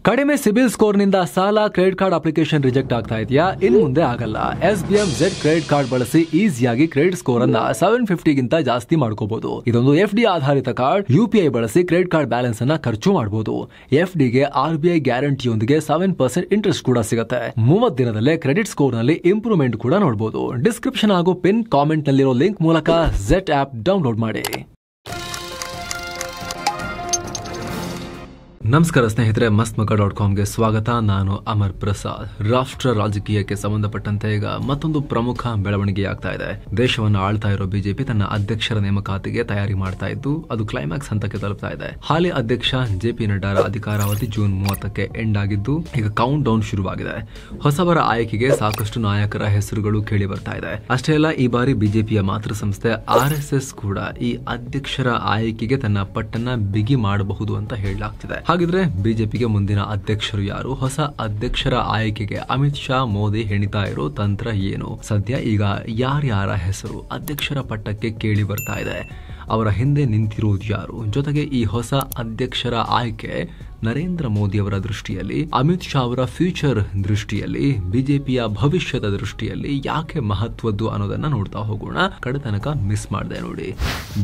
ಕಡಿಮೆ ಸಿಬಿಲ್ ಸ್ಕೋರ್ ನಿಂದ ಸಾಲ ಕ್ರೆಡಿಟ್ ಕಾರ್ಡ್ ಅಪ್ಲಿಕೇಶನ್ ರಿಜೆಕ್ಟ್ ಆಗ್ತಾ ಇದೆಯಾ? ಇನ್ನು ಮುಂದೆ ಆಗಲ್ಲ. SBM Z ಕ್ರೆಡಿಟ್ ಕಾರ್ಡ್ ಬಳಸಿ ಈಸಿಯಾಗಿ ಕ್ರೆಡಿಟ್ ಸ್ಕೋರ್ ಅನ್ನ 750 ಗಿಂತ ಜಾಸ್ತಿ ಮಾಡ್ಕೋಬಹುದು. ಇದೊಂದು FD ಆಧಾರಿತ ಕಾರ್ಡ್. UPI ಬಳಸಿ ಕ್ರೆಡಿಟ್ ಕಾರ್ಡ್ ಬ್ಯಾಲೆನ್ಸ್ ಅನ್ನ ಖರ್ಚು ಮಾಡಬಹುದು. FD ಗೆ RBI ಗ್ಯಾರಂಟಿಯೊಂದಿಗೆ 7% ಇಂಟ್ರೆಸ್ಟ್ ಕೂಡ ಸಿಗುತ್ತೆ. 30 ದಿನದಲ್ಲೇ ಕ್ರೆಡಿಟ್ ಸ್ಕೋರ್ ನಲ್ಲಿ ಇಂಪ್ರೂವ್ಮೆಂಟ್ ಕೂಡ ನೋಡಬಹುದು. ಡಿಸ್ಕ್ರಿಪ್ಷನ್ ಹಾಗೂ ಪಿನ್ ಕಾಮೆಂಟ್ ನಲ್ಲಿರೋ ಲಿಂಕ್ ಮೂಲಕ Z ಆಪ್ ಡೌನ್ಲೋಡ್ ಮಾಡಿ. ನಮಸ್ಕಾರ ಸ್ನೇಹಿತರೆ, mastmaka.comಗೆ ಸ್ವಾಗತ. ನಾನು ಅಮರ್ ಪ್ರಸಾದ್. ರಾಷ್ಟ್ರ ರಾಜಕೀಯಕ್ಕೆ ಸಂಬಂಧಪಟ್ಟಂತೆ ಈಗ ಮತ್ತೊಂದು ಪ್ರಮುಖ ಬೆಳವಣಿಗೆ ಆಗ್ತಾ ಇದೆ. ದೇಶವನ್ನು ಆಳ್ತಾ ಇರೋ ಬಿಜೆಪಿ ತನ್ನ ಅಧ್ಯಕ್ಷರ ನೇಮಕಾತಿಗೆ ತಯಾರಿ ಮಾಡ್ತಾ ಇದ್ದು ಅದು ಕ್ಲೈಮ್ಯಾಕ್ಸ್ ಹಂತಕ್ಕೆ ತಲುಪ್ತಾ ಇದೆ. ಹಾಲಿ ಅಧ್ಯಕ್ಷ JP ನಡ್ಡಾರ ಅಧಿಕಾರಾವಧಿ ಜೂನ್ 30ಕ್ಕೆ ಎಂಡ್ ಆಗಿದ್ದು ಈಗ ಕೌಂಟ್ ಡೌನ್ ಶುರುವಾಗಿದೆ. ಹೊಸಬರ ಆಯ್ಕೆಗೆ ಸಾಕಷ್ಟು ನಾಯಕರ ಹೆಸರುಗಳು ಕೇಳಿ ಬರ್ತಾ ಇದೆ. ಅಷ್ಟೇ ಅಲ್ಲ, ಈ ಬಾರಿ ಬಿಜೆಪಿಯ ಮಾತೃ ಸಂಸ್ಥೆ RSS ಕೂಡ ಈ ಅಧ್ಯಕ್ಷರ ಆಯ್ಕೆಗೆ ತನ್ನ ಪಟ್ಟನ್ನ ಬಿಗಿ ಮಾಡಬಹುದು ಅಂತ ಹೇಳಲಾಗ್ತಿದೆ. ಹಾಗಿದ್ರೆ ಬಿಜೆಪಿಗೆ ಮುಂದಿನ ಅಧ್ಯಕ್ಷರು ಯಾರು? ಹೊಸ ಅಧ್ಯಕ್ಷರ ಆಯ್ಕೆಗೆ ಅಮಿತ್ ಶಾ, ಮೋದಿ ಹೆಣಿತಾ ಇರೋ ತಂತ್ರ ಏನು? ಸದ್ಯ ಈಗ ಯಾರ್ಯಾರ ಹೆಸರು ಅಧ್ಯಕ್ಷರ ಪಟ್ಟಕ್ಕೆ ಕೇಳಿ ಬರ್ತಾ ಇದೆ? ಅವರ ಹಿಂದೆ ನಿಂತಿರುವುದು ಯಾರು? ಜೊತೆಗೆ ಈ ಹೊಸ ಅಧ್ಯಕ್ಷರ ಆಯ್ಕೆ ನರೇಂದ್ರ ಮೋದಿ ಅವರ ದೃಷ್ಟಿಯಲ್ಲಿ, ಅಮಿತ್ ಶಾ ಅವರ ಫ್ಯೂಚರ್ ದೃಷ್ಟಿಯಲ್ಲಿ, ಬಿಜೆಪಿಯ ಭವಿಷ್ಯದ ದೃಷ್ಟಿಯಲ್ಲಿ ಯಾಕೆ ಮಹತ್ವದ್ದು ಅನ್ನೋದನ್ನ ನೋಡ್ತಾ ಹೋಗೋಣ. ಕಡೆತನಕ ಮಿಸ್ ಮಾಡಿದೆ ನೋಡಿ.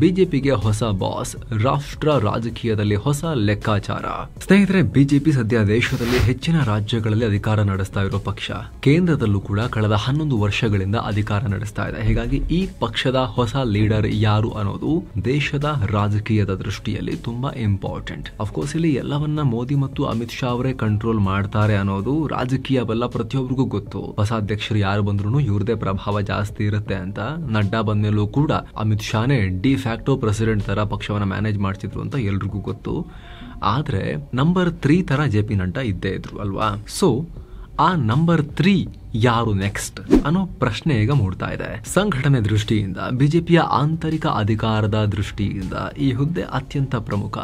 ಬಿಜೆಪಿಗೆ ಹೊಸ ಬಾಸ್, ರಾಷ್ಟ್ರ ರಾಜಕೀಯದಲ್ಲಿ ಹೊಸ ಲೆಕ್ಕಾಚಾರ. ಸ್ನೇಹಿತರೆ, ಬಿಜೆಪಿ ಸದ್ಯ ದೇಶದಲ್ಲಿ ಹೆಚ್ಚಿನ ರಾಜ್ಯಗಳಲ್ಲಿ ಅಧಿಕಾರ ನಡೆಸ್ತಾ ಇರೋ ಪಕ್ಷ. ಕೇಂದ್ರದಲ್ಲೂ ಕೂಡ ಕಳೆದ 11 ವರ್ಷಗಳಿಂದ ಅಧಿಕಾರ ನಡೆಸ್ತಾ ಇದೆ. ಹೀಗಾಗಿ ಈ ಪಕ್ಷದ ಹೊಸ ಲೀಡರ್ ಯಾರು ಅನ್ನೋದು ದೇಶದ ರಾಜಕೀಯದ ದೃಷ್ಟಿಯಲ್ಲಿ ತುಂಬಾ ಇಂಪಾರ್ಟೆಂಟ್. ಅಫ್ಕೋರ್ಸ್ ಇಲ್ಲಿ ಎಲ್ಲವನ್ನ ಮೋದಿ ಮತ್ತು ಅಮಿತ್ ಶಾ ಅವರೇ ಕಂಟ್ರೋಲ್ ಮಾಡ್ತಾರೆ ಅನ್ನೋದು ರಾಜಕೀಯವಲ್ಲ, ಪ್ರತಿಯೊಬ್ಬರಿಗೂ ಗೊತ್ತು. ಹೊಸ ಅಧ್ಯಕ್ಷರು ಯಾರು ಬಂದ್ರು ಇವ್ರದೇ ಪ್ರಭಾವ ಜಾಸ್ತಿ ಇರುತ್ತೆ ಅಂತ. ನಡ್ಡಾ ಬಂದ್ಮೇಲೂ ಕೂಡ ಅಮಿತ್ ಶಾನೇ ಡಿ ಫ್ಯಾಕ್ಟೋ ಪ್ರೆಸಿಡೆಂಟ್ ತರ ಪಕ್ಷವನ್ನ ಮ್ಯಾನೇಜ್ ಮಾಡ್ತಿದ್ರು ಅಂತ ಎಲ್ರಿಗೂ ಗೊತ್ತು. ಆದ್ರೆ ನಂಬರ್ 3 ತರ JP ನಡ್ಡಾ ಇದ್ದೇ ಇದ್ರು ಅಲ್ವಾ? ಸೊ ಆ ನಂಬರ್ 3 ಯಾರು ನೆಕ್ಸ್ಟ್ ಅನ್ನೋ ಪ್ರಶ್ನೆ ಈಗ ಮೂಡ್ತಾ ಇದೆ. ಸಂಘಟನೆ ದೃಷ್ಟಿಯಿಂದ, ಬಿಜೆಪಿಯ ಆಂತರಿಕ ಅಧಿಕಾರದ ದೃಷ್ಟಿಯಿಂದ ಈ ಹುದ್ದೆ ಅತ್ಯಂತ ಪ್ರಮುಖ.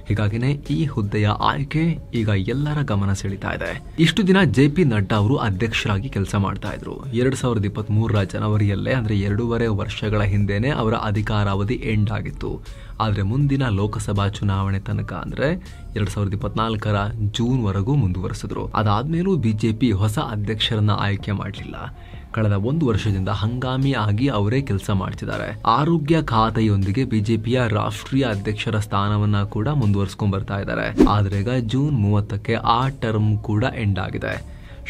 ಹೀಗಾಗಿನೇ ಈ ಹುದ್ದೆಯ ಆಯ್ಕೆ ಈಗ ಎಲ್ಲರ ಗಮನ ಸೆಳೀತಾ ಇದೆ. ಇಷ್ಟು ದಿನ JP ನಡ್ಡಾ ಅವರು ಅಧ್ಯಕ್ಷರಾಗಿ ಕೆಲಸ ಮಾಡ್ತಾ ಇದ್ರು. 2023 ಜನವರಿಯಲ್ಲೇ, ಅಂದ್ರೆ 2.5 ವರ್ಷಗಳ ಹಿಂದೆನೆ ಅವರ ಅಧಿಕಾರಾವಧಿ ಎಂಡ್ ಆಗಿತ್ತು. ಆದ್ರೆ ಮುಂದಿನ ಲೋಕಸಭಾ ಚುನಾವಣೆ ತನಕ, ಅಂದ್ರೆ 2024ರ ಜೂನ್ ವರೆಗೂ ಮುಂದುವರೆಸಿದ್ರು. ಅದಾದ್ಮೇಲೂ ಬಿಜೆಪಿ ಹೊಸ ಅಧ್ಯಕ್ಷರನ್ನ ಆಯ್ಕೆ ಮಾಡಲಿಲ್ಲ. ಕಳೆದ 1 ವರ್ಷದಿಂದ ಹಂಗಾಮಿ ಆಗಿ ಅವರೇ ಕೆಲಸ ಮಾಡ್ತಿದ್ದಾರೆ. ಆರೋಗ್ಯ ಖಾತೆಯೊಂದಿಗೆ ಬಿಜೆಪಿಯ ರಾಷ್ಟ್ರೀಯ ಅಧ್ಯಕ್ಷರ ಸ್ಥಾನವನ್ನ ಕೂಡ ಮುಂದುವರಿಸಿಕೊಂಡು ಬರ್ತಾ ಇದ್ದಾರೆ. ಆದ್ರೆ ಈಗ ಜೂನ್ 30ಕ್ಕೆ ಆ ಟರ್ಮ್ ಕೂಡ ಎಂಡ್ ಆಗಿದೆ.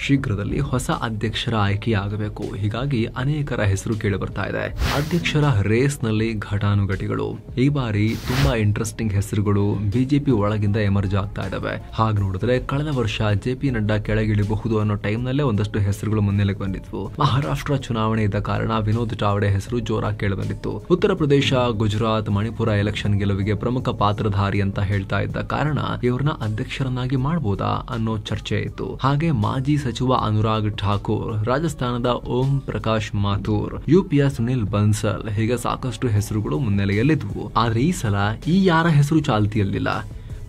ಶೀಘ್ರದಲ್ಲಿ ಹೊಸ ಅಧ್ಯಕ್ಷರ ಆಯ್ಕೆಯಾಗಬೇಕು. ಹೀಗಾಗಿ ಅನೇಕರ ಹೆಸರು ಕೇಳಿ ಬರ್ತಾ ಇದೆ. ಅಧ್ಯಕ್ಷರ ರೇಸ್ ನಲ್ಲಿ ಘಟಾನುಘಟಿಗಳು. ಈ ಬಾರಿ ತುಂಬಾ ಇಂಟ್ರೆಸ್ಟಿಂಗ್ ಹೆಸರುಗಳು ಬಿಜೆಪಿ ಒಳಗಿಂದ ಎಮರ್ಜ್ ಆಗ್ತಾ ಇದಾವೆ. ಹಾಗೆ ನೋಡಿದ್ರೆ ಕಳೆದ ವರ್ಷ JP ನಡ್ಡಾ ಕೆಳಗಿಳಿಬಹುದು ಅನ್ನೋ ಟೈಮ್ ನಲ್ಲೇ ಒಂದಷ್ಟು ಹೆಸರುಗಳು ಮುನ್ನೆಲೆಗೆ ಬಂದಿದ್ವು. ಮಹಾರಾಷ್ಟ್ರ ಚುನಾವಣೆ ಇದ್ದ ಕಾರಣ ವಿನೋದ್ ಚಾವಡೆ ಹೆಸರು ಜೋರಾಗಿ ಕೇಳಿ ಬಂದಿತ್ತು. ಉತ್ತರ ಪ್ರದೇಶ, ಗುಜರಾತ್, ಮಣಿಪುರ ಎಲೆಕ್ಷನ್ ಗೆಲುವಿಗೆ ಪ್ರಮುಖ ಪಾತ್ರಧಾರಿ ಅಂತ ಹೇಳ್ತಾ ಇದ್ದ ಕಾರಣ ಇವ್ರನ್ನ ಅಧ್ಯಕ್ಷರನ್ನಾಗಿ ಮಾಡಬಹುದಾ ಅನ್ನೋ ಚರ್ಚೆ ಇತ್ತು. ಹಾಗೆ ಮಾಜಿ ಸಚಿವ ಅನುರಾಗ್ ಠಾಕೂರ್, ರಾಜಸ್ಥಾನದ ಓಂ ಪ್ರಕಾಶ್ ಮಾಥೂರ್, UPಯ ಸುನಿಲ್ ಬನ್ಸಲ್, ಹೀಗೆ ಸಾಕಷ್ಟು ಹೆಸರುಗಳು ಮುನ್ನೆಲೆಯಲ್ಲಿದ್ವು. ಆದ್ರೆ ಈ ಸಲ ಈ ಯಾರ ಹೆಸರು ಚಾಲ್ತಿಯಲ್ಲಿಲ್ಲ.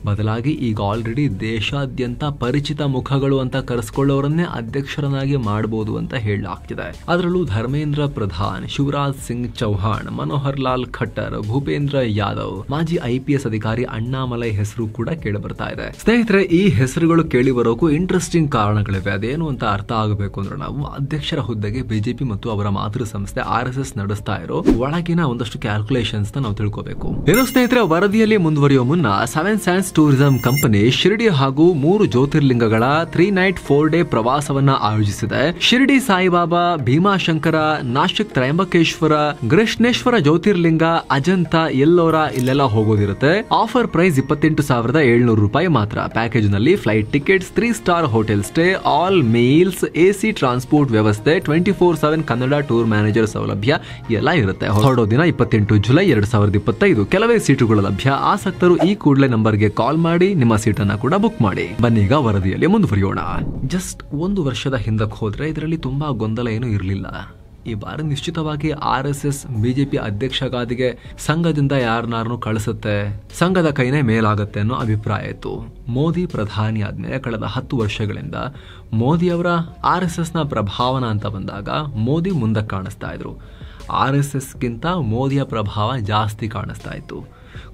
ಬದಲಾಗಿ ಈಗ ಆಲ್ರೆಡಿ ದೇಶಾದ್ಯಂತ ಪರಿಚಿತ ಮುಖಗಳು ಅಂತ ಕರೆಸ್ಕೊಳ್ಳೋರನ್ನೇ ಅಧ್ಯಕ್ಷರನ್ನಾಗಿ ಮಾಡಬಹುದು ಅಂತ ಹೇಳಲಾಗ್ತಿದೆ. ಅದರಲ್ಲೂ ಧರ್ಮೇಂದ್ರ ಪ್ರಧಾನ್, ಶಿವರಾಜ್ ಸಿಂಗ್ ಚೌಹಾಣ್, ಮನೋಹರ್ ಲಾಲ್ ಖಟ್ಟರ್, ಭೂಪೇಂದ್ರ ಯಾದವ್, ಮಾಜಿ IPS ಅಧಿಕಾರಿ ಅಣ್ಣಾಮಲೈ ಹೆಸರು ಕೂಡ ಕೇಳಿ ಬರ್ತಾ ಇದೆ. ಸ್ನೇಹಿತರೆ, ಈ ಹೆಸರುಗಳು ಕೇಳಿ ಬರೋಕು ಇಂಟ್ರೆಸ್ಟಿಂಗ್ ಕಾರಣಗಳಿವೆ. ಅದೇನು ಅಂತ ಅರ್ಥ ಆಗಬೇಕು ಅಂದ್ರೆ ನಾವು ಅಧ್ಯಕ್ಷರ ಹುದ್ದೆಗೆ ಬಿಜೆಪಿ ಮತ್ತು ಅವರ ಮಾತೃ ಸಂಸ್ಥೆ RSS ನಡೆಸ್ತಾ ಇರೋ ಒಳಗಿನ ಒಂದಷ್ಟು ಕ್ಯಾಲ್ಕುಲೇಷನ್ಸ್ ನಾವು ತಿಳ್ಕೋಬೇಕು. ಏನು ಸ್ನೇಹಿತರೆ, ವರದಿಯಲ್ಲಿ ಮುಂದುವರಿಯುವ ಮುನ್ನ 7 ಸೈನ್ಸ್ ಟೂರಿಸಂ ಕಂಪನಿ ಶಿರಡಿ ಹಾಗೂ 3 ಜ್ಯೋತಿರ್ಲಿಂಗಗಳ 3 ನೈಟ್ 4 ಡೇ ಪ್ರವಾಸವನ್ನ ಆಯೋಜಿಸಿದೆ. ಶಿರಡಿ ಸಾಯಿಬಾಬಾ, ಭೀಮಾಶಂಕರ, ನಾಶಿಕ್ ತ್ರಯಂಬಕೇಶ್ವರ, ಕೃಷ್ಣೇಶ್ವರ ಜ್ಯೋತಿರ್ಲಿಂಗ, ಅಜಂತ, ಎಲ್ಲೋರ ಇಲ್ಲೆಲ್ಲ ಹೋಗೋದಿರುತ್ತೆ. ಆಫರ್ ಪ್ರೈಸ್ 28,700 ರೂಪಾಯಿ ಮಾತ್ರ. ಪ್ಯಾಕೇಜ್ ನಲ್ಲಿ flight tickets, 3 star hotel stay, all meals, AC transport ವ್ಯವಸ್ಥೆ, 24/7 ಕನ್ನಡ ಟೂರ್ ಮ್ಯಾನೇಜರ್ ಸೌಲಭ್ಯ ಎಲ್ಲ ಇರುತ್ತೆ. ಹೊರಡೋ ದಿನ 28 ಜುಲೈ 2025. ಕೆಲವೇ ಸೀಟುಗಳು ಲಭ್ಯ. ಆಸಕ್ತರು ಈ ಕೂಡಲೇ ನಂಬರ್ಗೆ ಕಾಲ್ ಮಾಡಿ ನಿಮ್ಮ ಸೀಟನ್ನ ಕೂಡ ಬುಕ್ ಮಾಡಿ. ಬನ್ನೀಗ ವರದಿಯಲ್ಲಿ ಮುಂದುವರಿಯೋಣ. ಜಸ್ಟ್ 1 ವರ್ಷದ ಹಿಂದಕ್ಕೆ ಹೋದ್ರೆ ಇದರಲ್ಲಿ ತುಂಬಾ ಗೊಂದಲ ಏನೂ ಇರಲಿಲ್ಲ. ಈ ಬಾರಿ ನಿಶ್ಚಿತವಾಗಿ RSS ಬಿಜೆಪಿ ಅಧ್ಯಕ್ಷ ಗಾದಿಗೆ ಸಂಘದಿಂದ ಯಾರನ್ನಾರನ್ನು ಕಳಿಸುತ್ತೆ, ಸಂಘದ ಕೈನೇ ಮೇಲಾಗತ್ತೆ ಅನ್ನೋ ಅಭಿಪ್ರಾಯ ಇತ್ತು. ಮೋದಿ ಪ್ರಧಾನಿ ಆದ್ಮೇಲೆ ಕಳೆದ 10 ವರ್ಷಗಳಿಂದ ಮೋದಿಯವರ RSSನ ಪ್ರಭಾವನ ಅಂತ ಬಂದಾಗ ಮೋದಿ ಮುಂದಕ್ಕೆ ಕಾಣಿಸ್ತಾ ಇದ್ರು. RSSಗಿಂತ ಮೋದಿಯ ಪ್ರಭಾವ ಜಾಸ್ತಿ ಕಾಣಿಸ್ತಾ ಇತ್ತು.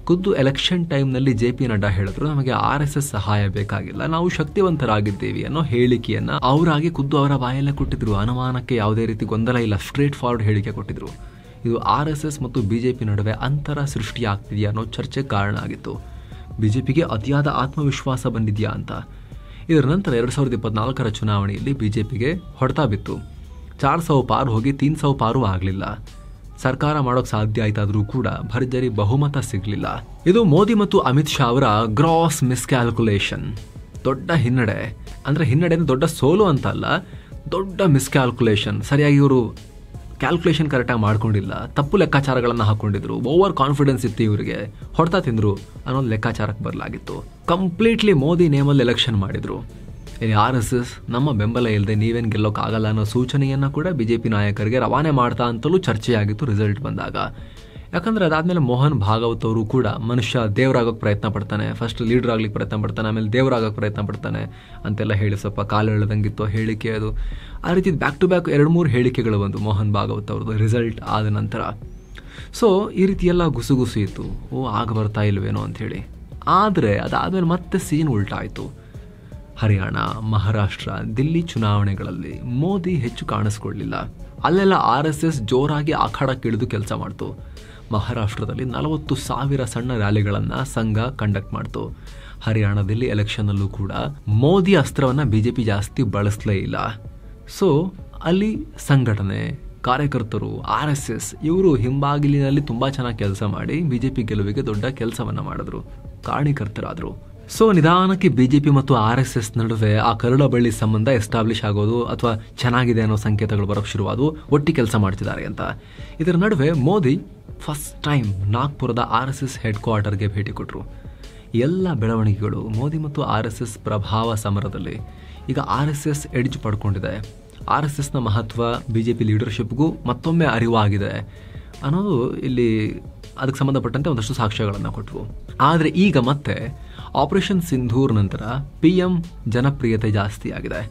ಖುದ್ದು ಎಲೆಕ್ಷನ್ ಟೈಮ್ನಲ್ಲಿ JP ನಡ್ಡಾ ಹೇಳಿದ್ರು, ನಮಗೆ RSS ಸಹಾಯ ಬೇಕಾಗಿಲ್ಲ, ನಾವು ಶಕ್ತಿವಂತರಾಗಿದ್ದೇವೆ ಅನ್ನೋ ಹೇಳಿಕೆಯನ್ನ ಅವರಾಗಿ ಖುದ್ದು ಅವರ ಬಾಯಲ್ಲೇ ಕೊಟ್ಟಿದ್ರು. ಅನುಮಾನಕ್ಕೆ ಯಾವುದೇ ರೀತಿ ಗೊಂದಲ ಇಲ್ಲ, ಸ್ಟ್ರೇಟ್ ಫಾರ್ವರ್ಡ್ ಹೇಳಿಕೆ ಕೊಟ್ಟಿದ್ರು. ಇದು RSS ಮತ್ತು BJP ನಡುವೆ ಅಂತರ ಸೃಷ್ಟಿಯಾಗ್ತಿದೆಯಾ ಅನ್ನೋ ಚರ್ಚೆ ಕಾರಣ ಆಗಿತ್ತು. BJPಗೆ ಅತಿಯಾದ ಆತ್ಮವಿಶ್ವಾಸ ಬಂದಿದೆಯಾ ಅಂತ. ಇದರ ನಂತರ 2024 ಚುನಾವಣೆಯಲ್ಲಿ BJPಗೆ ಹೊಡೆತ ಬಿತ್ತು. 400 ಪಾರು ಹೋಗಿ 300 ಪಾರು ಆಗಲಿಲ್ಲ. ಸರ್ಕಾರ ಮಾಡೋಕೆ ಸಾಧ್ಯ ಆಯ್ತಾದ್ರೂ ಕೂಡ ಭರ್ಜರಿ ಬಹುಮತ ಸಿಗಲಿಲ್ಲ. ಇದು ಮೋದಿ ಮತ್ತು ಅಮಿತ್ ಶಾ ಅವರ ಗ್ರಾಸ್ ಮಿಸ್ಕ್ಯಾಲ್ಕುಲೇಷನ್. ದೊಡ್ಡ ಹಿನ್ನಡೆ, ಅಂದರೆ ಹಿನ್ನಡೆ ದೊಡ್ಡ ಸೋಲು ಅಂತ ಅಲ್ಲ, ದೊಡ್ಡ ಮಿಸ್ಕ್ಯಾಲ್ಕುಲೇಷನ್. ಸರಿಯಾಗಿ ಇವರು ಕ್ಯಾಲ್ಕುಲೇಷನ್ ಕರೆಕ್ಟಾಗಿ ಮಾಡ್ಕೊಂಡಿಲ್ಲ, ತಪ್ಪು ಲೆಕ್ಕಾಚಾರಗಳನ್ನು ಹಾಕೊಂಡಿದ್ರು, ಓವರ್ ಕಾನ್ಫಿಡೆನ್ಸ್ ಇತ್ತು ಇವರಿಗೆ, ಹೊಡೆತ ತಿಂದರು ಅನ್ನೋದು ಲೆಕ್ಕಾಚಾರಕ್ಕೆ ಬರಲಾಗಿತ್ತು. ಕಂಪ್ಲೀಟ್ಲಿ ಮೋದಿ ನೇಮಲ್ಲಿ ಎಲೆಕ್ಷನ್ ಮಾಡಿದ್ರು. ಇಲ್ಲಿ RSS ನಮ್ಮ ಬೆಂಬಲ ಇಲ್ಲದೆ ನೀವೇನು ಗೆಲ್ಲೋಕ್ಕಾಗಲ್ಲ ಅನ್ನೋ ಸೂಚನೆಯನ್ನು ಕೂಡ BJP ನಾಯಕರಿಗೆ ರವಾನೆ ಮಾಡ್ತಾ ಅಂತಲೂ ಚರ್ಚೆಯಾಗಿತ್ತು ರಿಸಲ್ಟ್ ಬಂದಾಗ. ಯಾಕಂದರೆ ಅದಾದಮೇಲೆ ಮೋಹನ್ ಭಾಗವತ್ ಅವರು ಕೂಡ ಮನುಷ್ಯ ದೇವರಾಗೋಕ್ಕೆ ಪ್ರಯತ್ನ ಪಡ್ತಾನೆ, ಫಸ್ಟ್ ಲೀಡರ್ ಆಗ್ಲಿಕ್ಕೆ ಪ್ರಯತ್ನ ಪಡ್ತಾನೆ, ಆಮೇಲೆ ದೇವರಾಗೋಕ್ಕೆ ಪ್ರಯತ್ನ ಪಡ್ತಾನೆ ಅಂತೆಲ್ಲ ಹೇಳಿ ಸ್ವಲ್ಪ ಕಾಲು ಎಳೆದಂಗಿತ್ತು ಹೇಳಿಕೆ ಅದು. ಆ ರೀತಿ ಬ್ಯಾಕ್ ಟು ಬ್ಯಾಕ್ 2-3 ಹೇಳಿಕೆಗಳು ಬಂದು ಮೋಹನ್ ಭಾಗವತ್ ಅವ್ರದ್ದು ರಿಸಲ್ಟ್ ಆದ ನಂತರ. ಸೊ ಈ ರೀತಿಯೆಲ್ಲ ಗುಸುಗುಸು ಇತ್ತು, ಆಗ ಬರ್ತಾ ಇಲ್ವೇನೋ ಅಂಥೇಳಿ. ಆದರೆ ಅದಾದಮೇಲೆ ಮತ್ತೆ ಸೀನ್ ಉಲ್ಟಾಯಿತು. ಹರಿಯಾಣ, ಮಹಾರಾಷ್ಟ್ರ, ದಿಲ್ಲಿ ಚುನಾವಣೆಗಳಲ್ಲಿ ಮೋದಿ ಹೆಚ್ಚು ಕಾಣಿಸ್ಕೊಳ್ಳಲಿಲ್ಲ. ಅಲ್ಲೆಲ್ಲ RSS ಜೋರಾಗಿ ಅಖಾಡಕ್ಕಿಳಿದು ಕೆಲಸ ಮಾಡ್ತು. ಮಹಾರಾಷ್ಟ್ರದಲ್ಲಿ 40,000 ಸಣ್ಣ ರ್ಯಾಲಿಗಳನ್ನು ಸಂಘ ಕಂಡಕ್ಟ್ ಮಾಡ್ತು. ಹರಿಯಾಣದಲ್ಲಿ ಎಲೆಕ್ಷನ್ನಲ್ಲೂ ಕೂಡ ಮೋದಿ ಅಸ್ತ್ರವನ್ನು BJP ಜಾಸ್ತಿ ಬಳಸಲೇ ಇಲ್ಲ. ಸೊ ಅಲ್ಲಿ ಸಂಘಟನೆ, ಕಾರ್ಯಕರ್ತರು, RSS ಇವರು ಹಿಂಬಾಗಿಲಿನಲ್ಲಿ ತುಂಬ ಚೆನ್ನಾಗಿ ಕೆಲಸ ಮಾಡಿ BJP ಗೆಲುವಿಗೆ ದೊಡ್ಡ ಕೆಲಸವನ್ನು ಮಾಡಿದ್ರು, ಕಾರಣೀಕರ್ತರಾದರು. ಸೊ ನಿಧಾನಕ್ಕೆ BJP ಮತ್ತು RSS ನಡುವೆ ಆ ಕರುಳ ಬಳ್ಳಿ ಸಂಬಂಧ ಎಸ್ಟಾಬ್ಲಿಷ್ ಆಗೋದು ಅಥವಾ ಚೆನ್ನಾಗಿದೆ ಅನ್ನೋ ಸಂಕೇತಗಳು ಬರೋಕ್ಕೆ ಶುರುವಾದವು, ಒಟ್ಟಿ ಕೆಲಸ ಮಾಡ್ತಿದ್ದಾರೆ ಅಂತ. ಇದರ ನಡುವೆ ಮೋದಿ ಫಸ್ಟ್ ಟೈಮ್ ನಾಗ್ಪುರದ RSS ಹೆಡ್ ಕ್ವಾರ್ಟರ್ಗೆ ಭೇಟಿ ಕೊಟ್ಟರು. ಎಲ್ಲ ಬೆಳವಣಿಗೆಗಳು ಮೋದಿ ಮತ್ತು RSS ಪ್ರಭಾವ ಸಮರದಲ್ಲಿ. ಈಗ RSS ಎಡ್ಜ್ ಪಡ್ಕೊಂಡಿದೆ. RSSನ ಮಹತ್ವ BJP ಲೀಡರ್ಶಿಪ್ಗೂ ಮತ್ತೊಮ್ಮೆ ಅರಿವಾಗಿದೆ ಅನ್ನೋದು ಇಲ್ಲಿ ಅದಕ್ಕೆ ಸಂಬಂಧಪಟ್ಟಂತೆ ಒಂದಷ್ಟು ಸಾಕ್ಷ್ಯಗಳನ್ನು ಕೊಟ್ಟವು. ಆದರೆ ಈಗ ಮತ್ತೆ ಆಪರೇಷನ್ ಸಿಂಧೂರ್ ನಂತರ PM ಜನಪ್ರಿಯತೆ ಜಾಸ್ತಿ ಆಗಿದೆ.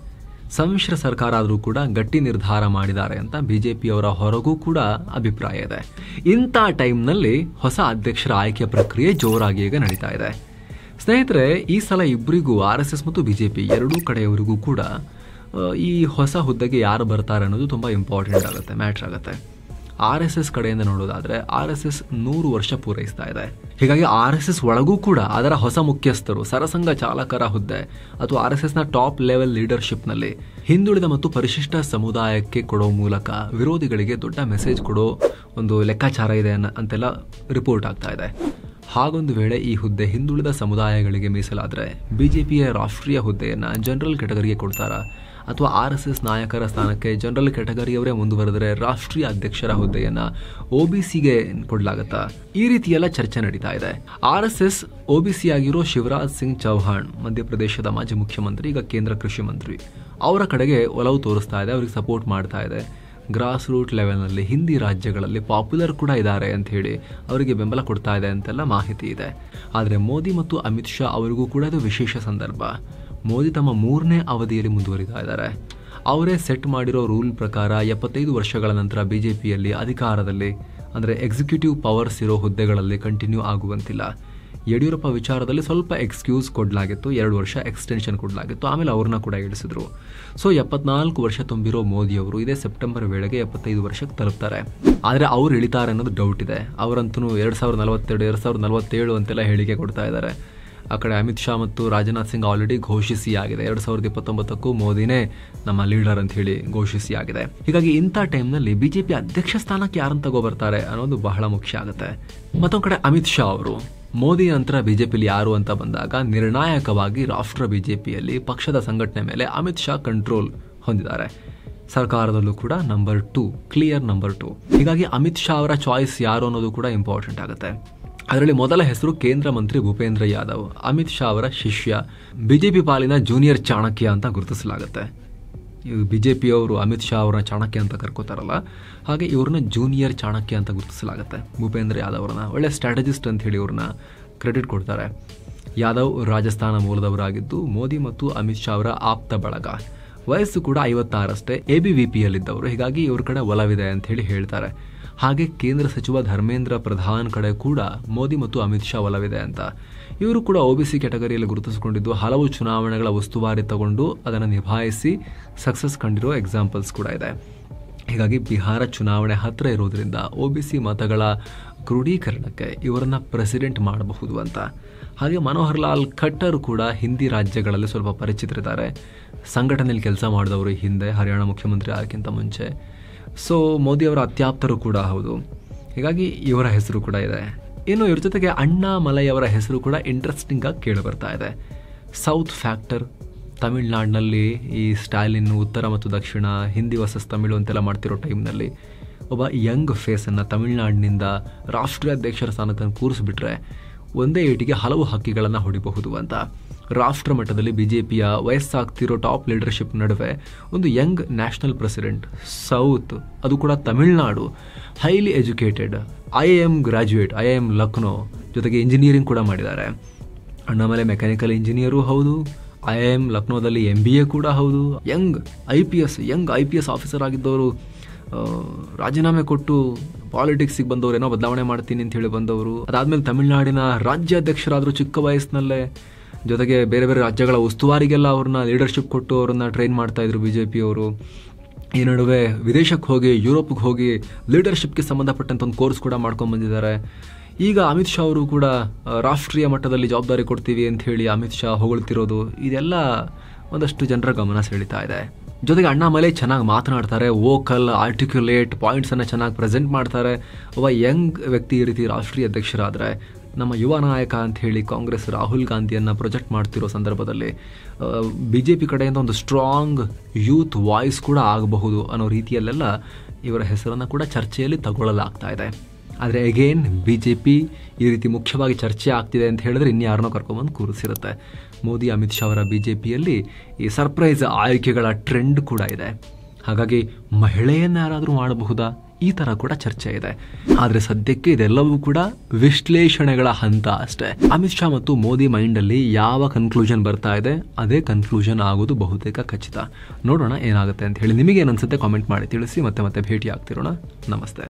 ಸಮ್ಮಿಶ್ರ ಸರ್ಕಾರ ಆದರೂ ಕೂಡ ಗಟ್ಟಿ ನಿರ್ಧಾರ ಮಾಡಿದ್ದಾರೆ ಅಂತ BJPಯವರ ಹೊರಗೂ ಕೂಡ ಅಭಿಪ್ರಾಯ ಇದೆ. ಇಂಥ ಟೈಮ್ನಲ್ಲಿ ಹೊಸ ಅಧ್ಯಕ್ಷರ ಆಯ್ಕೆ ಪ್ರಕ್ರಿಯೆ ಜೋರಾಗಿ ಈಗ ನಡೀತಾ ಇದೆ. ಸ್ನೇಹಿತರೆ, ಈ ಸಲ ಇಬ್ಬರಿಗೂ RSS ಮತ್ತು BJP ಎರಡೂ ಕಡೆಯವರಿಗೂ ಕೂಡ ಈ ಹೊಸ ಹುದ್ದೆಗೆ ಯಾರು ಬರ್ತಾರೆ ಅನ್ನೋದು ತುಂಬ ಇಂಪಾರ್ಟೆಂಟ್ ಆಗುತ್ತೆ, ಮ್ಯಾಟ್ರ್ ಆಗುತ್ತೆ. RSS ಕಡೆಯಿಂದ ನೋಡೋದಾದ್ರೆ RSS 100 ವರ್ಷ ಪೂರೈಸ್ತಾ ಇದೆ. ಹೀಗಾಗಿ RSS ಒಳಗೂ ಕೂಡ ಅದರ ಹೊಸ ಮುಖ್ಯಸ್ಥರು, ಸರಸಂಘ ಚಾಲಕರ ಹುದ್ದೆ ಅಥವಾ RSSನ ಟಾಪ್ ಲೆವೆಲ್ ಲೀಡರ್ಶಿಪ್ನಲ್ಲಿ ಹಿಂದುಳಿದ ಮತ್ತು ಪರಿಶಿಷ್ಟ ಸಮುದಾಯಕ್ಕೆ ಕೊಡೋ ಮೂಲಕ ವಿರೋಧಿಗಳಿಗೆ ದೊಡ್ಡ ಮೆಸೇಜ್ ಕೊಡೋ ಒಂದು ಲೆಕ್ಕಾಚಾರ ಇದೆ ಅಂತೆಲ್ಲ ರಿಪೋರ್ಟ್ ಆಗ್ತಾ ಇದೆ. ಹಾಗೊಂದು ವೇಳೆ ಈ ಹುದ್ದೆ ಹಿಂದುಳಿದ ಸಮುದಾಯಗಳಿಗೆ ಮೀಸಲಾದರೆ BJPಯ ರಾಷ್ಟ್ರೀಯ ಹುದ್ದೆಯನ್ನು ಜನರಲ್ ಕೆಟಗರಿಗೆ ಕೊಡ್ತಾರಾ ಅಥವಾ RSS ನಾಯಕರ ಸ್ಥಾನಕ್ಕೆ ಜನರಲ್ ಕೆಟಗರಿಯವರೇ ಮುಂದುವರೆದರೆ ರಾಷ್ಟ್ರೀಯ ಅಧ್ಯಕ್ಷರ ಹುದ್ದೆಯನ್ನು OBCಗೆ ಕೊಡಲಾಗತ್ತಾ? ಈ ರೀತಿಯೆಲ್ಲ ಚರ್ಚೆ ನಡೀತಾ ಇದೆ. RSS OBC ಆಗಿರೋ ಶಿವರಾಜ್ ಸಿಂಗ್ ಚೌಹಾಣ್, ಮಧ್ಯಪ್ರದೇಶದ ಮಾಜಿ ಮುಖ್ಯಮಂತ್ರಿ, ಈಗ ಕೇಂದ್ರ ಕೃಷಿ ಮಂತ್ರಿ, ಅವರ ಕಡೆಗೆ ಒಲವು ತೋರಿಸ್ತಾ ಇದೆ, ಅವರಿಗೆ ಸಪೋರ್ಟ್ ಮಾಡ್ತಾ ಇದೆ. ಗ್ರಾಸ್ ರೂಟ್ ಲೆವೆಲ್ನಲ್ಲಿ ಹಿಂದಿ ರಾಜ್ಯಗಳಲ್ಲಿ ಪಾಪ್ಯುಲರ್ ಕೂಡ ಇದ್ದಾರೆ ಅಂತ ಹೇಳಿ ಅವರಿಗೆ ಬೆಂಬಲ ಕೊಡ್ತಾ ಇದೆ ಅಂತೆಲ್ಲ ಮಾಹಿತಿ ಇದೆ. ಆದರೆ ಮೋದಿ ಮತ್ತು ಅಮಿತ್ ಶಾ ಅವರಿಗೂ ಕೂಡ ಇದು ವಿಶೇಷ ಸಂದರ್ಭ. ಮೋದಿ ತಮ್ಮ 3ನೇ ಅವಧಿಯಲ್ಲಿ ಮುಂದುವರಿತಾ ಇದ್ದಾರೆ. ಅವರೇ ಸೆಟ್ ಮಾಡಿರೋ ರೂಲ್ ಪ್ರಕಾರ 75 ವರ್ಷಗಳ ನಂತರ BJPಯಲ್ಲಿ ಅಧಿಕಾರದಲ್ಲಿ ಅಂದರೆ ಎಕ್ಸಿಕ್ಯೂಟಿವ್ ಪವರ್ಸ್ ಇರೋ ಹುದ್ದೆಗಳಲ್ಲಿ ಕಂಟಿನ್ಯೂ ಆಗುವಂತಿಲ್ಲ. ಯಡಿಯೂರಪ್ಪ ವಿಚಾರದಲ್ಲಿ ಸ್ವಲ್ಪ ಎಕ್ಸ್ಕ್ಯೂಸ್ ಕೊಡಲಾಗಿತ್ತು, 2 ವರ್ಷ ಎಕ್ಸ್ಟೆನ್ಷನ್ ಕೊಡಲಾಗಿತ್ತು, ಆಮೇಲೆ ಅವ್ರನ್ನ ಕೂಡ ಇಳಿಸಿದ್ರು. ಸೊ 74 ವರ್ಷ ತುಂಬಿರೋ ಮೋದಿಯವರು ಇದೇ ಸೆಪ್ಟೆಂಬರ್ ವೇಳೆಗೆ 75 ವರ್ಷಕ್ಕೆ ತಲುಪ್ತಾರೆ. ಆದರೆ ಅವ್ರು ಇಳಿತಾರೆ ಅನ್ನೋದು ಡೌಟ್ ಇದೆ. ಅವರಂತೂ 2042, 2047 ಅಂತೆಲ್ಲ ಹೇಳಿಕೆ ಕೊಡ್ತಾ ಇದ್ದಾರೆ. ಆ ಕಡೆ ಅಮಿತ್ ಶಾ ಮತ್ತು ರಾಜನಾಥ್ ಸಿಂಗ್ ಆಲ್ರೆಡಿ ಘೋಷಿಸಿ ಆಗಿದೆ, 2029ಕ್ಕೂ ಮೋದಿನೇ ನಮ್ಮ ಲೀಡರ್ ಅಂತ ಹೇಳಿ ಘೋಷಿಸಿ ಆಗಿದೆ. ಹೀಗಾಗಿ ಇಂಥ ಟೈಮ್ನಲ್ಲಿ BJP ಅಧ್ಯಕ್ಷ ಸ್ಥಾನಕ್ಕೆ ಯಾರನ್ನು ತಗೋಬರ್ತಾರೆ ಅನ್ನೋದು ಬಹಳ ಮುಖ್ಯ ಆಗುತ್ತೆ. ಮತ್ತೊಂದು ಕಡೆ ಅಮಿತ್ ಶಾ ಅವರು ಮೋದಿ ನಂತರ BJPಲಿ ಯಾರು ಅಂತ ಬಂದಾಗ ನಿರ್ಣಾಯಕವಾಗಿ ರಾಷ್ಟ್ರ BJPಯಲ್ಲಿ ಪಕ್ಷದ ಸಂಘಟನೆ ಮೇಲೆ ಅಮಿತ್ ಶಾ ಕಂಟ್ರೋಲ್ ಹೊಂದಿದ್ದಾರೆ. ಸರ್ಕಾರದಲ್ಲೂ ಕೂಡ ನಂಬರ್ 2, ಕ್ಲಿಯರ್ ನಂಬರ್ 2. ಹೀಗಾಗಿ ಅಮಿತ್ ಶಾ ಅವರ ಚಾಯ್ಸ್ ಯಾರು ಅನ್ನೋದು ಕೂಡ ಇಂಪಾರ್ಟೆಂಟ್ ಆಗುತ್ತೆ. ಅದರಲ್ಲಿ ಮೊದಲ ಹೆಸರು ಕೇಂದ್ರ ಮಂತ್ರಿ ಭೂಪೇಂದ್ರ ಯಾದವ್, ಅಮಿತ್ ಶಾ ಅವರ ಶಿಷ್ಯ, BJP ಪಾಲಿನ ಜೂನಿಯರ್ ಚಾಣಕ್ಯ ಅಂತ ಗುರುತಿಸಲಾಗುತ್ತೆ. BJPಯವರು ಅಮಿತ್ ಶಾ ಅವರನ್ನ ಚಾಣಕ್ಯ ಅಂತ ಕರ್ಕೋತಾರಲ್ಲ, ಹಾಗೆ ಇವ್ರನ್ನ ಜೂನಿಯರ್ ಚಾಣಕ್ಯ ಅಂತ ಗುರುತಿಸಲಾಗುತ್ತೆ. ಭೂಪೇಂದ್ರ ಯಾದವ್ ಅವರನ್ನ ಒಳ್ಳೆ ಸ್ಟ್ರಾಟಜಿಸ್ಟ್ ಅಂತ ಹೇಳಿ ಇವ್ರನ್ನ ಕ್ರೆಡಿಟ್ ಕೊಡ್ತಾರೆ. ಯಾದವ್ ರಾಜಸ್ಥಾನ ಮೂಲದವರಾಗಿದ್ದು ಮೋದಿ ಮತ್ತು ಅಮಿತ್ ಶಾ ಅವರ ಆಪ್ತ ಬಳಗ. ವಯಸ್ಸು ಕೂಡ 56 ಅಷ್ಟೇ. ABVPಯಲ್ಲಿದ್ದವರು, ಹೀಗಾಗಿ ಇವ್ರ ಕಡೆ ಒಲವಿದೆ ಅಂತ ಹೇಳಿ ಹೇಳ್ತಾರೆ. ಹಾಗೆ ಕೇಂದ್ರ ಸಚಿವ ಧರ್ಮೇಂದ್ರ ಪ್ರಧಾನ್ ಕಡೆ ಕೂಡ ಮೋದಿ ಮತ್ತು ಅಮಿತ್ ಶಾ ಒಲವಿದೆ ಅಂತ. ಇವರು ಕೂಡ OBC ಕ್ಯಾಟಗರಿಯಲ್ಲಿ ಗುರುತಿಸಿಕೊಂಡಿದ್ದು ಹಲವು ಚುನಾವಣೆಗಳ ಉಸ್ತುವಾರಿ ತಗೊಂಡು ಅದನ್ನು ನಿಭಾಯಿಸಿ ಸಕ್ಸಸ್ ಕಂಡಿರೋ ಎಕ್ಸಾಂಪಲ್ಸ್ ಕೂಡ ಇದೆ. ಹೀಗಾಗಿ ಬಿಹಾರ ಚುನಾವಣೆ ಹತ್ತಿರ ಇರೋದ್ರಿಂದ OBC ಮತಗಳ ಕ್ರೋಢೀಕರಣಕ್ಕೆ ಇವರನ್ನ ಪ್ರೆಸಿಡೆಂಟ್ ಮಾಡಬಹುದು ಅಂತ. ಹಾಗೆ ಮನೋಹರ್ ಲಾಲ್ ಖಟ್ಟರ್ ಕೂಡ ಹಿಂದಿ ರಾಜ್ಯಗಳಲ್ಲಿ ಸ್ವಲ್ಪ ಪರಿಚಿತರಿದ್ದಾರೆ. ಸಂಘಟನೆಯಲ್ಲಿ ಕೆಲಸ ಮಾಡಿದವರು ಹಿಂದೆ ಹರಿಯಾಣ ಮುಖ್ಯಮಂತ್ರಿ ಆಗಕ್ಕಿಂತ ಮುಂಚೆ. ಸೊ ಮೋದಿ ಅವರ ಅತ್ಯಾಪ್ತರು ಕೂಡ ಹೌದು. ಹೀಗಾಗಿ ಇವರ ಹೆಸರು ಕೂಡ ಇದೆ. ಇನ್ನು ಇವ್ರ ಜೊತೆಗೆ ಅಣ್ಣಾಮಲೈ ಅವರ ಹೆಸರು ಕೂಡ ಇಂಟ್ರೆಸ್ಟಿಂಗ್ ಆಗಿ ಕೇಳಿ ಬರ್ತಾ ಇದೆ. ಸೌತ್ ಫ್ಯಾಕ್ಟರ್, ತಮಿಳ್ನಾಡಿನಲ್ಲಿ ಈ ಸ್ಟಾಲಿನ್ ಉತ್ತರ ಮತ್ತು ದಕ್ಷಿಣ, ಹಿಂದಿ ವರ್ಸಸ್ ತಮಿಳು ಅಂತೆಲ್ಲ ಮಾಡ್ತಿರೋ ಟೈಮ್ನಲ್ಲಿ ಒಬ್ಬ ಯಂಗ್ ಫೇಸನ್ನು ತಮಿಳ್ನಾಡಿನಿಂದ ರಾಷ್ಟ್ರೀಯ ಅಧ್ಯಕ್ಷರ ಸ್ಥಾನಕ್ಕೆ ಕೂರಿಸ್ಬಿಟ್ರೆ ಒಂದೇ ಏಟಿಗೆ ಹಲವು ಹಕ್ಕಿಗಳನ್ನು ಹೊಡಿಬಹುದು ಅಂತ. ರಾಷ್ಟ್ರ ಮಟ್ಟದಲ್ಲಿ BJPಯ ವಯಸ್ಸಾಗ್ತಿರೋ ಟಾಪ್ ಲೀಡರ್ಶಿಪ್ ನಡುವೆ ಒಂದು ಯಂಗ್ ನ್ಯಾಷನಲ್ ಪ್ರೆಸಿಡೆಂಟ್, ಸೌತ್, ಅದು ಕೂಡ Tamil Nadu, highly educated, IIM graduate, IIM Lucknow, ಜೊತೆಗೆ ಇಂಜಿನಿಯರಿಂಗ್ ಕೂಡ ಮಾಡಿದ್ದಾರೆ. ಅಣ್ಣಾಮಲೈ ಮೆಕ್ಯಾನಿಕಲ್ ಇಂಜಿನಿಯರು ಹೌದು, IIM ಲಕ್ನೋದಲ್ಲಿ MBA ಕೂಡ ಹೌದು. ಯಂಗ್ IPS ಆಫೀಸರ್ ಆಗಿದ್ದವರು ರಾಜೀನಾಮೆ ಕೊಟ್ಟು ಪಾಲಿಟಿಕ್ಸಿಗೆ ಬಂದವರು, ಏನೋ ಬದಲಾವಣೆ ಮಾಡ್ತೀನಿ ಅಂತ ಹೇಳಿ ಬಂದವರು. ಅದಾದಮೇಲೆ ತಮಿಳುನಾಡಿನ ರಾಜ್ಯಾಧ್ಯಕ್ಷರಾದರು ಚಿಕ್ಕ ವಯಸ್ಸಿನಲ್ಲೇ. ಜೊತೆಗೆ ಬೇರೆ ಬೇರೆ ರಾಜ್ಯಗಳ ಉಸ್ತುವಾರಿಗೆಲ್ಲ ಅವ್ರನ್ನ ಲೀಡರ್ಶಿಪ್ ಕೊಟ್ಟು ಅವ್ರನ್ನ ಟ್ರೈನ್ ಮಾಡ್ತಾ ಇದ್ರು BJP ಅವರು. ಈ ನಡುವೆ ವಿದೇಶಕ್ಕೆ ಹೋಗಿ, ಯುರೋಪ್ಗೆ ಹೋಗಿ ಲೀಡರ್ಶಿಪ್ಗೆ ಸಂಬಂಧಪಟ್ಟಂತ ಒಂದು ಕೋರ್ಸ್ ಕೂಡ ಮಾಡ್ಕೊಂಡು ಬಂದಿದ್ದಾರೆ. ಈಗ ಅಮಿತ್ ಶಾ ಅವರು ಕೂಡ ರಾಷ್ಟ್ರೀಯ ಮಟ್ಟದಲ್ಲಿ ಜವಾಬ್ದಾರಿ ಕೊಡ್ತೀವಿ ಅಂತ ಹೇಳಿ ಅಮಿತ್ ಶಾ ಹೊಗಳ್ತಿರೋದು, ಇದೆಲ್ಲ ಒಂದಷ್ಟು ಜನರ ಗಮನ ಸೆಳೀತಾ ಇದೆ. ಜೊತೆಗೆ ಅಣ್ಣಾಮಲೈ ಚೆನ್ನಾಗಿ ಮಾತನಾಡ್ತಾರೆ, ವೋಕಲ್, ಆರ್ಟಿಕ್ಯುಲೇಟ್, ಪಾಯಿಂಟ್ಸನ್ನು ಚೆನ್ನಾಗಿ ಪ್ರೆಸೆಂಟ್ ಮಾಡ್ತಾರೆ. ಒಬ್ಬ ಯಂಗ್ ವ್ಯಕ್ತಿ ಈ ರೀತಿ ರಾಷ್ಟ್ರೀಯ ಅಧ್ಯಕ್ಷರಾದರೆ ನಮ್ಮ ಯುವ ನಾಯಕ ಅಂತ ಹೇಳಿ ಕಾಂಗ್ರೆಸ್ ರಾಹುಲ್ ಗಾಂಧಿಯನ್ನು ಪ್ರೊಜೆಕ್ಟ್ ಮಾಡ್ತಿರೋ ಸಂದರ್ಭದಲ್ಲಿ BJP ಕಡೆಯಿಂದ ಒಂದು ಸ್ಟ್ರಾಂಗ್ ಯೂತ್ ವಾಯ್ಸ್ ಕೂಡ ಆಗಬಹುದು ಅನ್ನೋ ರೀತಿಯಲ್ಲೆಲ್ಲ ಇವರ ಹೆಸರನ್ನು ಕೂಡ ಚರ್ಚೆಯಲ್ಲಿ ತಗೊಳ್ಳಲಾಗ್ತಾ ಇದೆ. ಆದರೆ ಅಗೇನ್ BJP ಈ ರೀತಿ ಮುಖ್ಯವಾಗಿ ಚರ್ಚೆ ಆಗ್ತಿದೆ ಅಂತ ಹೇಳಿದ್ರೆ ಇನ್ಯಾರನ್ನೋ ಕರ್ಕೊಂಬಂದು ಕೂರಿಸಿರುತ್ತೆ. ಮೋದಿ ಅಮಿತ್ ಶಾ ಅವರ BJPಯಲ್ಲಿ ಈ ಸರ್ಪ್ರೈಸ್ ಆಯ್ಕೆಗಳ ಟ್ರೆಂಡ್ ಕೂಡ ಇದೆ. ಹಾಗಾಗಿ ಮಹಿಳೆಯನ್ನು ಯಾರಾದರೂ ಮಾಡಬಹುದಾ, ಈ ಥರ ಕೂಡ ಚರ್ಚೆ ಇದೆ. ಆದರೆ ಸದ್ಯಕ್ಕೆ ಇದೆಲ್ಲವೂ ಕೂಡ ವಿಶ್ಲೇಷಣೆಗಳ ಹಂತ ಅಷ್ಟೇ. ಅಮಿತ್ ಶಾ ಮತ್ತು ಮೋದಿ ಮೈಂಡಲ್ಲಿ ಯಾವ ಕನ್ಕ್ಲೂಷನ್ ಬರ್ತಾ ಇದೆ ಅದೇ ಕನ್ಕ್ಲೂಷನ್ ಆಗೋದು ಬಹುತೇಕ ಖಚಿತ. ನೋಡೋಣ ಏನಾಗುತ್ತೆ ಅಂತ ಹೇಳಿ. ನಿಮಗೆ ಏನು ಅನ್ಸುತ್ತೆ ಕಾಮೆಂಟ್ ಮಾಡಿ ತಿಳಿಸಿ. ಮತ್ತೆ ಭೇಟಿ ಆಗ್ತಿರೋಣ. ನಮಸ್ತೆ.